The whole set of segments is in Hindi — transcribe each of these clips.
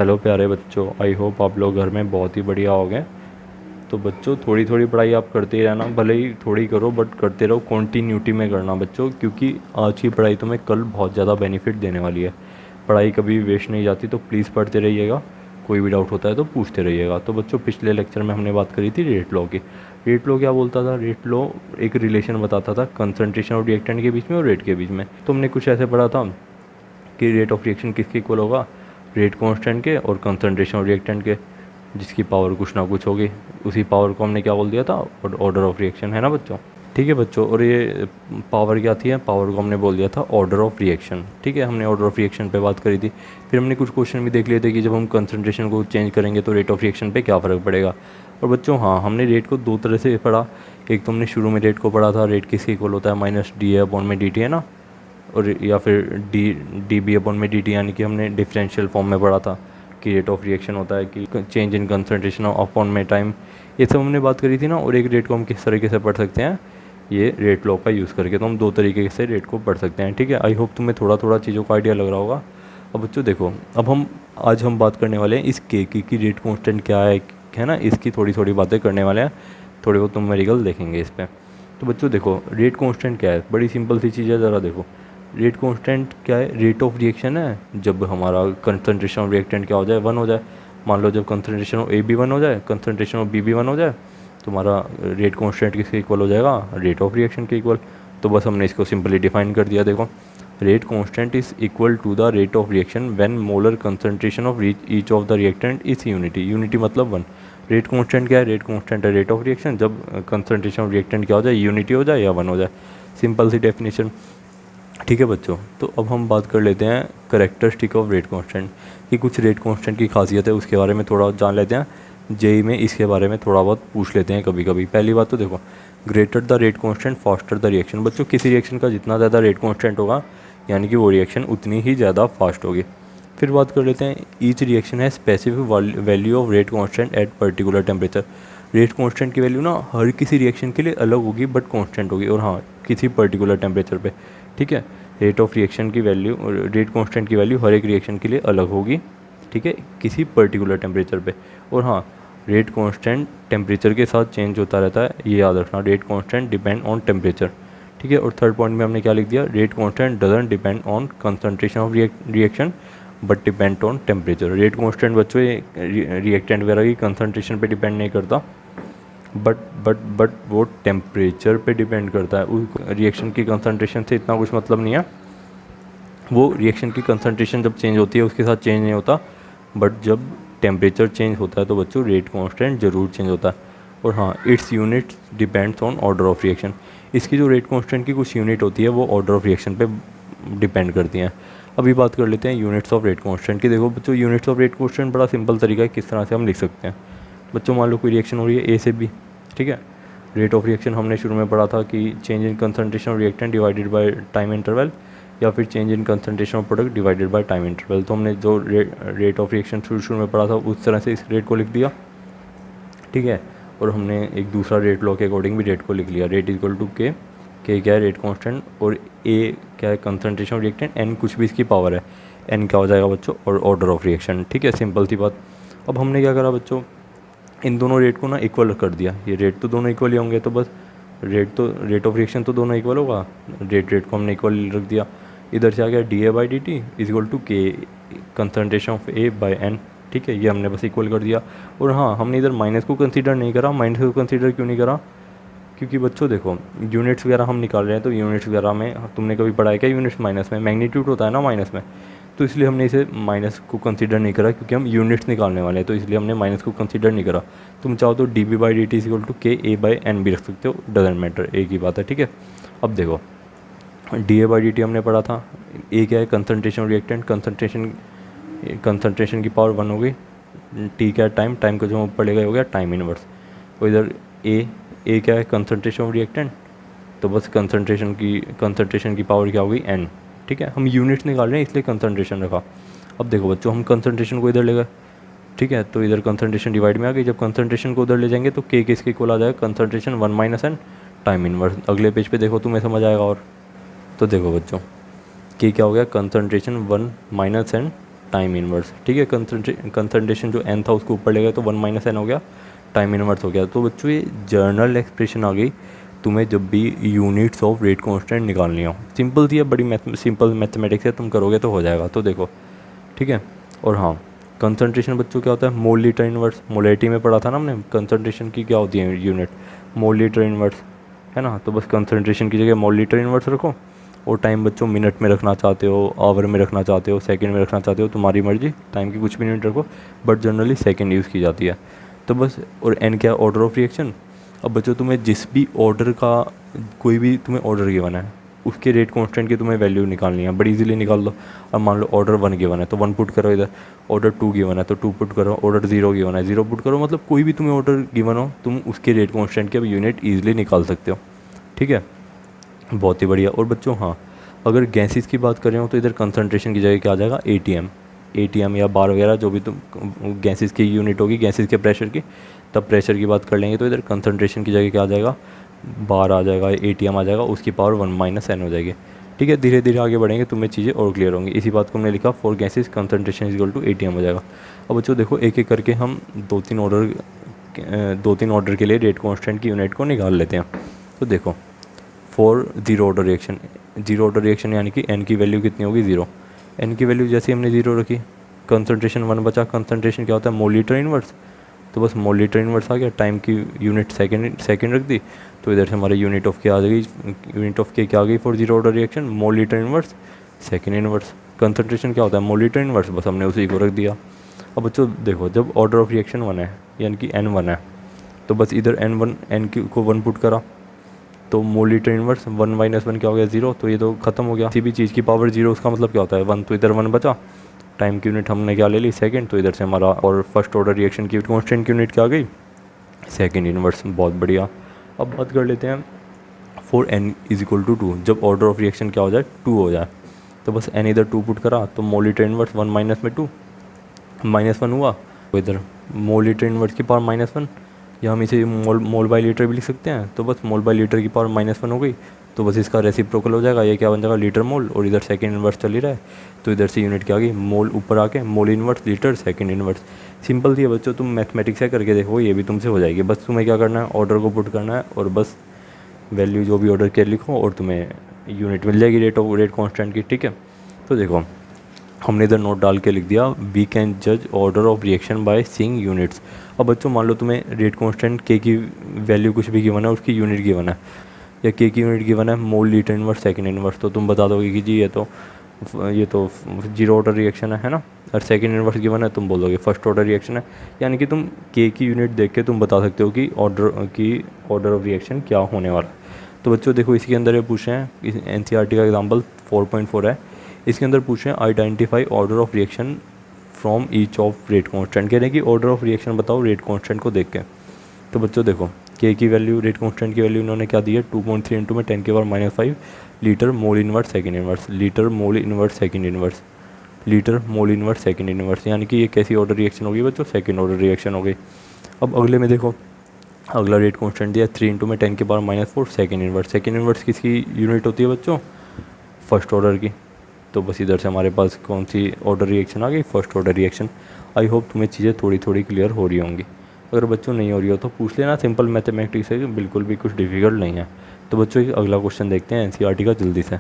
हेलो प्यारे बच्चों, आई होप आप लोग घर में बहुत ही बढ़िया हो गए। तो बच्चों, थोड़ी थोड़ी पढ़ाई आप करते ही रहना, भले ही थोड़ी करो बट करते रहो, कॉन्टीन्यूटी में करना बच्चों, क्योंकि आज की पढ़ाई तुम्हें कल बहुत ज़्यादा बेनिफिट देने वाली है। पढ़ाई कभी भी वेस्ट नहीं जाती, तो प्लीज़ पढ़ते रहिएगा। कोई भी डाउट होता है तो पूछते रहिएगा। तो बच्चों, पिछले लेक्चर में हमने बात करी थी रेट लॉ की। रेट लॉ क्या बोलता था? रेट लॉ एक रिलेशन बताता था कंसंट्रेशन और रिएक्टेंट के बीच में और रेट के बीच में। तो हमने कुछ ऐसे पढ़ा था कि रेट ऑफ रिएक्शन किसके इक्वल होगा? रेट कांस्टेंट के और कंसंट्रेशन ऑफ रिएक्टेंट के, जिसकी पावर कुछ ना कुछ होगी। उसी पावर को हमने क्या बोल दिया था? ऑर्डर ऑफ रिएक्शन, है ना बच्चों? ठीक है बच्चों, और ये पावर क्या थी? पावर को हमने बोल दिया था ऑर्डर ऑफ रिएक्शन। ठीक है, हमने ऑर्डर ऑफ रिएक्शन पे बात करी थी। फिर हमने कुछ क्वेश्चन भी देख लिए थे कि जब हम कंसंट्रेशन को चेंज करेंगे तो रेट ऑफ रिएक्शन पे क्या फ़र्क पड़ेगा। और बच्चों हाँ, हमने रेट को दो तरह से पढ़ा। एक तो हमने शुरू में रेट को पढ़ा था, रेट किसके इक्वल होता है? माइनस डी ए अपॉन में डी टी, है ना? और या फिर डी बी अपॉन में डी टी, यानी कि हमने डिफरेंशियल फॉर्म में पढ़ा था कि रेट ऑफ रिएक्शन होता है कि चेंज इन कंसंट्रेशन अपॉन में टाइम। ये सब हमने बात करी थी ना। और एक रेट को हम किस तरीके से पढ़ सकते हैं? ये रेट लॉ का यूज़ करके। तो हम दो तरीके से रेट को पढ़ सकते हैं। ठीक है, आई होप तुम्हें थोड़ा थोड़ा चीज़ों का आइडिया लग रहा होगा। अब बच्चों देखो, अब आज हम बात करने वाले हैं इस के की रेट कांस्टेंट क्या है ना, इसकी थोड़ी थोड़ी बातें करने वाले हैं। थोड़े बहुत तुम मेरिकल देखेंगे इस पर। तो बच्चों देखो, रेट कांस्टेंट क्या है? बड़ी सिंपल सी चीज़ है, ज़रा देखो। रेट कांस्टेंट क्या है? रेट ऑफ रिएक्शन है जब हमारा कंसंट्रेशन ऑफ रिएक्टेंट क्या हो जाए? 1 हो जाए। मान लो जब कंसंट्रेशन ऑफ ए भी 1 हो जाए, कंसंट्रेशन ऑफ बी भी 1 हो जाए, तो हमारा रेट कांस्टेंट किसके इक्वल हो जाएगा? रेट ऑफ रिएक्शन के इक्वल। तो बस हमने इसको सिंपली डिफाइन कर दिया। देखो, rate constant is equal to the rate of reaction when molar concentration of each of the reactant is unity. Unity मतलब 1। रेट कांस्टेंट क्या है? रेट कांस्टेंट है रेट ऑफ रिएक्शन जब कंसंट्रेशन ऑफ रिएक्टेंट क्या हो जाए? यूनिटी हो जाए या 1 हो जाए। सिंपल सी डेफिनेशन। ठीक है बच्चों, तो अब हम बात कर लेते हैं करेक्टरिस्टिक ऑफ रेट कांस्टेंट कि कुछ रेट कांस्टेंट की खासियत है, उसके बारे में थोड़ा जान लेते हैं। जेई में इसके बारे में थोड़ा बहुत पूछ लेते हैं कभी कभी। पहली बात तो देखो, greater the rate constant faster the reaction. बच्चों, किसी रिएक्शन का जितना ज़्यादा रेट कांस्टेंट होगा, यानी कि वो रिएक्शन उतनी ही ज़्यादा फास्ट होगी। फिर बात कर लेते हैं, ईच रिएक्शन है specific value of rate constant at particular temperature. Rate constant की वैल्यू ना हर किसी रिएक्शन के लिए अलग होगी बट कांस्टेंट होगी, और हाँ, किसी पर्टिकुलर टेम्परेचर पे। ठीक है, रेट ऑफ रिएक्शन की वैल्यू, रेट कांस्टेंट की वैल्यू हर एक रिएक्शन के लिए अलग होगी। ठीक है, किसी पर्टिकुलर टेम्परेचर पे। और हाँ, रेट कांस्टेंट टेम्परेचर के साथ चेंज होता रहता है, ये याद रखना। Rate constant depend on temperature. ठीक है, और थर्ड पॉइंट में हमने क्या लिख दिया? Rate constant doesn't depend on concentration of reaction but depend on temperature. Rate constant बच्चों रिएक्टेंट वगैरह की कंसंट्रेशन पे डिपेंड नहीं करता, बट वो टेम्परेचर पे डिपेंड करता है। उस रिएक्शन की कंसंट्रेशन से इतना कुछ मतलब नहीं है। वो रिएक्शन की कंसंट्रेशन जब चेंज होती है उसके साथ चेंज नहीं होता, बट जब टेम्परेचर चेंज होता है तो बच्चों रेट कांस्टेंट ज़रूर चेंज होता है। और हाँ, its unit depends on order of reaction. इसकी जो रेट कांस्टेंट की कुछ यूनिट होती है वो ऑर्डर ऑफ रिएक्शन पे डिपेंड करती हैं। अभी बात कर लेते हैं यूनिट्स ऑफ रेट कांस्टेंट की। देखो बच्चों, यूनिट्स ऑफ रेट कांस्टेंट बड़ा सिंपल तरीका है किस तरह से हम लिख सकते हैं। बच्चों, मान लो कोई रिएक्शन हो रही है ए से बी। ठीक है, रेट ऑफ रिएक्शन हमने शुरू में पढ़ा था कि change in concentration of reactant divided by time interval, या फिर change in concentration of product divided by time interval. तो हमने जो रेट ऑफ रिएक्शन शुरू में पढ़ा था उस तरह से इस रेट को लिख दिया। ठीक है, और हमने एक दूसरा रेट लॉ के अकॉर्डिंग भी रेट को लिख लिया। रेट इक्वल टू के क्या है? रेट कांस्टेंट, और ए क्या है? कंसंट्रेशन ऑफ रिएक्टेंट, एन कुछ भी इसकी पावर है, एन क्या हो जाएगा बच्चों? और ऑर्डर ऑफ रिएक्शन। ठीक है, सिंपल सी बात। अब हमने क्या करा बच्चों, इन दोनों रेट को ना इक्वल कर दिया। ये रेट तो दोनों इक्वल ही होंगे, तो बस रेट ऑफ रिएक्शन तो दोनों इक्वल होगा। रेट को हमने इक्वल रख दिया। इधर से आ गया D A by D T is equal to K concentration of A by N. ठीक है, ये हमने बस इक्वल कर दिया। और हाँ, हमने इधर माइनस को कंसीडर नहीं करा। माइनस को कंसीडर क्यों नहीं करा? क्योंकि बच्चों देखो, यूनिट्स वगैरह हम निकाल रहे हैं, तो यूनिट्स वगैरह में तुमने कभी पढ़ा है क्या? यूनिट्स माइनस में मैग्नीट्यूड होता है ना माइनस में, तो इसलिए हमने इसे माइनस को कंसीडर नहीं करा, क्योंकि हम यूनिट्स निकालने वाले हैं, तो इसलिए हमने माइनस को कंसीडर नहीं करा। तुम चाहो तो D B by D T equal to K A by N भी रख सकते हो, डजेंट मैटर, एक ही बात है। ठीक है, अब देखो, D A by D T हमने पढ़ा था। ए क्या है? कंसंट्रेशन रिएक्टेंट, कंसंट्रेशन की पावर 1 हो गई। टी क्या है? टाइम, टाइम को जो ऊपर ले गए हो गया टाइम इनवर्स। और इधर ए क्या है? कंसंट्रेशन ऑफ रिएक्टेंट, तो बस कंसंट्रेशन की पावर क्या हो गई? एन। ठीक है, हम यूनिट्स निकाल रहे हैं इसलिए कंसंट्रेशन रखा। अब देखो बच्चों, हम कंसंट्रेशन को इधर ले गए। ठीक है, तो इधर कंसंट्रेशन डिवाइड में आ गई। जब कंसंट्रेशन को उधर ले जाएंगे तो के किसके इक्वल आ जाएगा? Concentration 1 minus N time inverse. अगले पेज पे देखो, तुम्हें समझ आएगा। और तो देखो बच्चों, के क्या हो गया? Concentration 1 minus N time inverse. ठीक है, कंसंट्रेशन जो n था उसको ऊपर ले गए तो 1 माइनस n हो गया, टाइम इनवर्स हो गया। तो बच्चों ये जर्नल एक्सप्रेशन आ गई तुम्हें जब भी यूनिट्स ऑफ रेट कांस्टेंट निकालनी हो। सिंपल थी, है बड़ी सिंपल मैथमेटिक्स है, तुम करोगे तो हो जाएगा। तो देखो ठीक है। और हाँ, कंसंट्रेशन बच्चों क्या होता है, मोल लीटर इनवर्स। मोलैरिटी में पढ़ा था ना हमने, कंसंट्रेशन की क्या होती है यूनिट, मोल लीटर इनवर्स, है ना। तो बस कंसंट्रेशन की जगह मोल लीटर इनवर्स रखो। और टाइम बच्चों मिनट में रखना चाहते हो, आवर में रखना चाहते हो, सेकंड में रखना चाहते हो, तुम्हारी मर्जी, टाइम की कुछ भी यूनिट रखो, बट जनरली सेकंड यूज़ की जाती है। तो बस, और एन क्या, ऑर्डर ऑफ रिएक्शन। अब बच्चों तुम्हें जिस भी ऑर्डर का, कोई भी तुम्हें ऑर्डर गिवन है उसके रेट कांस्टेंट की तुम्हें वैल्यू निकालनी है, बड़ी इजीली निकाल लो। अब मान लो ऑर्डर 1 गिवन है तो 1 पुट करो इधर, ऑर्डर 2 गिवन है तो 2 पुट करो, ऑर्डर 0 गिवन है 0 पुट करो। मतलब कोई भी तुम्हें ऑर्डर गिवन हो, तुम उसके रेट कांस्टेंट के अब यूनिट ईजिली निकाल सकते हो। ठीक है, बहुत ही बढ़िया। और बच्चों हाँ, अगर गैसेस की बात कर रहे हो तो इधर कंसंट्रेशन की जगह क्या आ जाएगा, एटीएम या बार वगैरह जो भी तुम गैसेस की यूनिट होगी, गैसेस के प्रेशर की, तब प्रेशर की बात कर लेंगे तो इधर कंसंट्रेशन की जगह क्या आ जाएगा, बार आ जाएगा, एटीएम आ जाएगा, उसकी पावर 1 माइनस एन हो जाएगी। ठीक है, धीरे धीरे आगे बढ़ेंगे तुम्हें चीज़ें और क्लियर होंगी। इसी बात को हमने लिखा, for gases concentration is equal to atm हो जाएगा। अब बच्चों देखो एक एक करके हम दो तीन ऑर्डर के लिए रेट कांस्टेंट की यूनिट को निकाल लेते हैं। तो देखो, फॉर जीरो ऑर्डर रिएक्शन यानी कि एन की वैल्यू कितनी होगी, 0। एन की वैल्यू जैसे हमने 0 रखी, कंसंट्रेशन 1 बचा। कंसंट्रेशन क्या होता है, मोल लीटर इनवर्स, तो बस मोल लीटर इनवर्स आ गया। टाइम की यूनिट सेकंड रख दी, तो इधर से हमारे यूनिट ऑफ के आ गई, यूनिट ऑफ के क्या आ गई for zero order reaction, mole litre inverse second inverse. Concentration क्या होता है, मोल लीटर इनवर्स, बस हमने उसी को रख दिया। अब बच्चों देखो, जब ऑर्डर ऑफ रिएक्शन 1 है यानी कि n 1 है, तो बस इधर n को 1 पुट करा, तो मोल लीटर इनवर्स 1 माइनस 1 क्या हो गया, 0। तो ये तो खत्म हो गया। किसी भी चीज़ की पावर 0 उसका मतलब क्या होता है, 1। तो इधर 1 बचा, टाइम की यूनिट हमने क्या ले ली, सेकंड। तो इधर से हमारा और फर्स्ट ऑर्डर रिएक्शन की कांस्टेंट की यूनिट क्या आ गई, सेकंड इनवर्स। बहुत बढ़िया। अब बात कर लेते हैं for n is equal to 2, जब ऑर्डर ऑफ रिएक्शन क्या हो जाए, 2 हो जाए, तो बस n इधर 2 पुट करा, तो मोल लीटर इनवर्स 1 माइनस में 2 -1 हुआ, तो इधर मोल लीटर इनवर्स की पावर -1, या हम इसे मोल बाई लीटर भी लिख सकते हैं। तो बस मोल बाई लीटर की पावर -1 हो गई, तो बस इसका रेसिप्रोकल हो जाएगा, ये क्या बन जाएगा, लीटर मोल। और इधर सेकंड इनवर्स चल ही रहा है, तो इधर से यूनिट क्या आ गई, मोल ऊपर आके mole inverse litre second inverse. Simple थी बच्चों, तुम मैथमेटिक्स से करके देखो, ये भी तुमसे हो जाएगी। बस तुम्हें क्या करना है, ऑर्डर को पुट करना है और बस वैल्यू जो भी ऑर्डर के लिखो और तुम्हें यूनिट मिल जाएगी रेट कांस्टेंट की। ठीक है, तो देखो हमने इधर नोट डाल के लिख दिया, वी कैन जज order of reaction by seeing units. अब बच्चों मान लो तुम्हें रेट कांस्टेंट के की वैल्यू कुछ भी गिवन है, उसकी यूनिट गिवन है, या के की यूनिट गिवन है मोल लीटर इनवर्स सेकंड इनवर्स, तो तुम बता दोगे कि जी ये तो जीरो ऑर्डर रिएक्शन है ना। और सेकंड इनवर्स गिवन है, तुम बोलोगे फर्स्ट ऑर्डर रिएक्शन है। यानी कि तुम के की यूनिट देख के तुम बता सकते हो कि ऑर्डर ऑफ रिएक्शन क्या होने वाला है। तो बच्चों देखो इसके अंदर ये पूछे हैं, एनसीईआरटी का एग्जाम्पल 4.4 है, इसके अंदर पूछे हैं identify order of reaction from each of rate constant. कह रहे हैं कि ऑर्डर ऑफ रिएक्शन बताओ रेट कांस्टेंट को देख के। तो बच्चों देखो के की वैल्यू, रेट कांस्टेंट की वैल्यू इन्होंने क्या दी है, 2.3 इंटू में 10 की power -5 litre mole inverse second inverse, litre mole inverse second inverse, litre mole inverse second inverse. यानी कि ये कैसी ऑर्डर रिएक्शन होगी बच्चों, सेकंड ऑर्डर रिएक्शन हो गई। अब अगले में देखो, अगला रेट कांस्टेंट दिया 3 इंटू में 10 की power -4 second inverse. Second inverse किसकी यूनिट होती है बच्चों, फर्स्ट ऑर्डर की। तो बस इधर से हमारे पास कौन सी ऑर्डर रिएक्शन आ गई, first order reaction. I hope तुम्हें चीज़ें थोड़ी थोड़ी क्लियर हो रही होंगी। अगर बच्चों नहीं हो रही हो तो पूछ लेना, सिंपल मैथमेटिक्स है, बिल्कुल भी कुछ डिफिकल्ट नहीं है। तो बच्चों अगला क्वेश्चन देखते हैं एनसीईआरटी का जल्दी से।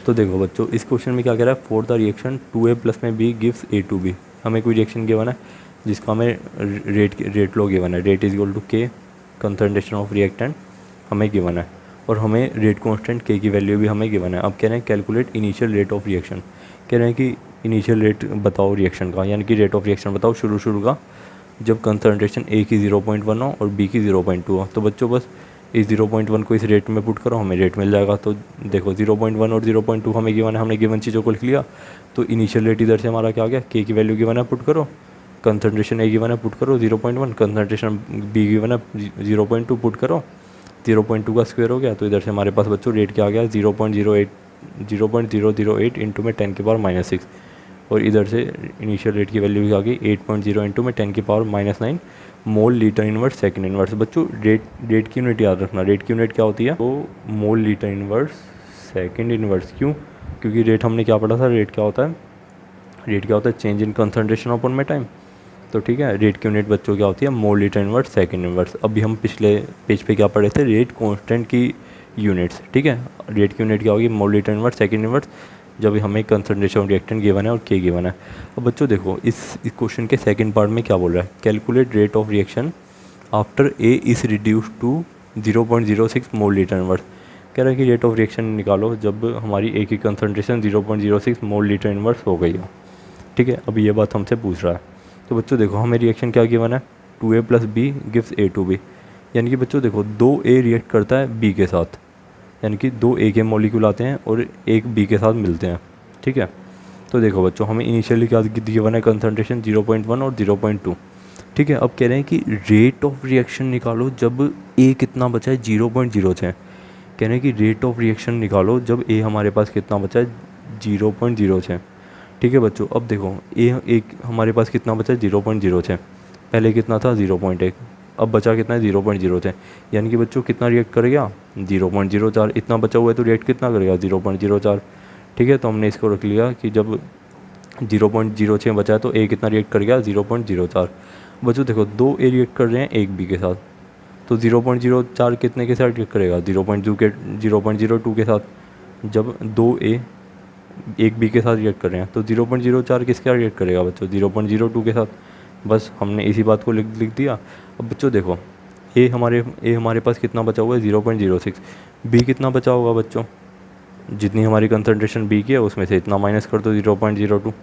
तो देखो बच्चों इस क्वेश्चन में क्या कह रहा है, for the reaction 2a plus में b गिव्स a2b। हमें कोई रिएक्शन गिवन है जिसका हमें रेट लो गिवन है, rate is equal to k concentration of reactant हमें गिवन है, और हमें रेट कांस्टेंट k की वैल्यू भी हमें गिवन है। अब कह रहे हैं calculate initial rate of reaction. कह रहे हैं कि इनिशियल रेट बताओ रिएक्शन का, यानी कि रेट ऑफ रिएक्शन बताओ शुरू का, जब कंसंट्रेशन a की 0.1 हो और b की 0.2 हो। तो बच्चों बस इस 0.1 को इस रेट में पुट करो, हमें रेट मिल जाएगा। तो देखो 0.1 और 0.2 हमें गिवन है, हमने गिवन चीज़ों को लिख लिया। तो इनिशियल रेट इधर से हमारा क्या आ गया, k की वैल्यू गिवन है पुट करो, कंसंट्रेशन a गिवन है पुट करो 0.1, कंसंट्रेशन b गिवन है 0.2 पुट करो, 0.2 का स्क्वायर हो गया। तो इधर से हमारे पास बच्चों रेट क्या आ गया, 0.008 इंटू में 10 की पावर -6, और इधर से इनिशियल रेट की वैल्यू भी आ गई 8.0 इंटू में 10 की पावर -9 मोल लीटर इनवर्स सेकंड इनवर्स। बच्चों रेट की यूनिट याद रखना, रेट की यूनिट क्या होती है, तो मोल लीटर इनवर्स सेकंड इनवर्स। क्यों, क्योंकि रेट हमने क्या पढ़ा था, रेट क्या होता है चेंज इन कंसंट्रेशन अपॉन में टाइम। तो ठीक है, रेट की यूनिट बच्चों क्या होती है, मोल लीटर इनवर्स सेकंड इनवर्स। अभी हम पिछले पेज पे क्या पढ़े थे, रेट कांस्टेंट की यूनिट्स। ठीक है, रेट की यूनिट क्या होगी, मोल लीटर इनवर्स सेकंड इनवर्स, जब हमें कंसंट्रेशन रिएक्टेंट गिवन है और के गिवन है। अब बच्चों देखो इस क्वेश्चन के सेकंड पार्ट में क्या बोल रहा है, calculate rate of reaction after A is reduce to 0.06 mole litre inverse. कह रहा है कि रेट ऑफ रिएक्शन निकालो जब हमारी ए की कंसंट्रेशन 0.06 मोल लीटर इनवर्स हो गई हो। ठीक है, अभी ये बात हमसे पूछ रहा है। तो बच्चों देखो हमें रिएक्शन क्या गिवन है, 2a + b गिव्स a2b। यानी कि बच्चों देखो 2a रिएक्ट करता है b के साथ, यानी कि 2a के मॉलिक्यूल आते हैं और एक b के साथ मिलते हैं। ठीक है, तो देखो बच्चों हमें इनिशियली क्या गिवन है, कंसंट्रेशन 0.1 और 0.2। ठीक है, अब कह रहे हैं कि रेट ऑफ रिएक्शन निकालो जब a कितना बचा है, 0.06। कह रहे हैं कि रेट ऑफ रिएक्शन निकालो जब a हमारे पास कितना बचा है, 0.06। ठीक है बच्चों, अब देखो एक हमारे पास कितना बचा है, 0.06। पहले कितना था, 0.1। अब बचा कितना है, 0.06। यानी कि बच्चों कितना रिएक्ट करेगा, 0.04। इतना बचा हुआ है तो रिएक्ट कितना करेगा, 0.04। ठीक है, तो हमने इसको रख लिया कि जब 0.06 बचा है तो ए कितना रिएक्ट करेगा, 0.04। बच्चों देखो 2 ए रिएक्ट कर रहे हैं एक बी के साथ, तो 0.04 कितने के साथ रिएक्ट करेगा, 0.02 के साथ। जब 2 ए एक बी के साथ रिएक्ट कर रहे हैं तो 0.04 किसके साथ रिएक्ट करेगा बच्चों, 0.02 के साथ। बस हमने इसी बात को लिख दिया। अब बच्चों देखो ए हमारे पास कितना बचा हुआ है, 0.06। बी कितना बचा होगा बच्चों, जितनी हमारी कंसंट्रेशन बी की है उसमें से इतना माइनस कर दो, 0.02।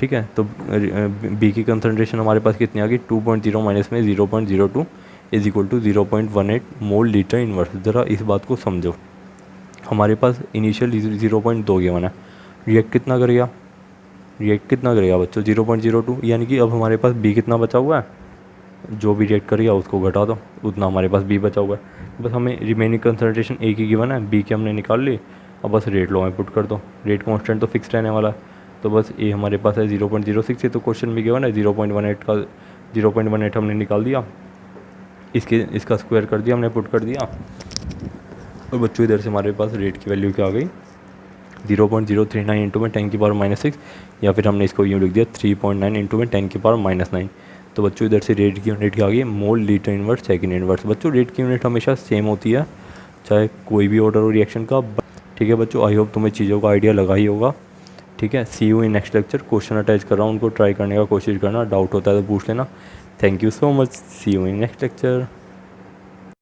ठीक है, तो बी की कंसंट्रेशन हमारे पास कितनी आ गई, 2.0 माइनस में 0.02 is equal to 0.18 mole litre inverse. ज़रा इस बात को समझो, हमारे पास इनिशियल 0.2 गिवन है, रिएक्ट कितना करेगा बच्चों, 0.02। यानी कि अब हमारे पास बी कितना बचा हुआ है, जो भी रिएक्ट करेगा उसको घटा दो, उतना हमारे पास बी बचा हुआ है। बस हमें रिमेनिंग कंसंट्रेशन ए की गिवन है, बी की हमने निकाल ली। अब बस रेट लो में पुट कर दो, रेट कांस्टेंट तो फिक्स रहने वाला है। तो बस ए हमारे पास है 0.06, तो क्वेश्चन में गिवन है 0.18 हमने निकाल दिया, इसका स्क्वायर कर दिया हमने, पुट कर दिया। और बच्चों इधर से हमारे पास रेट की वैल्यू क्या आ गई, 0.039 इंटू में 10⁻⁶, या फिर हमने इसको यूँ लिख दिया 3.9 इंटू में 10⁻⁹। तो बच्चों इधर से रेट की यूनिट क्या आ गई, मोल लीटर इनवर्स सेकंड इनवर्स। बच्चों रेट की यूनिट हमेशा सेम होती है चाहे कोई भी ऑर्डर हो रिएक्शन का। ठीक है बच्चों, आई होप तुम्हें चीज़ों का आइडिया लगा ही होगा। ठीक है, see you in next lecture. Question attach कर रहा हूँ, उनको ट्राई करने का कोशिश करना, डाउट होता है तो पूछ लेना। Thank you so much, see you in next lecture.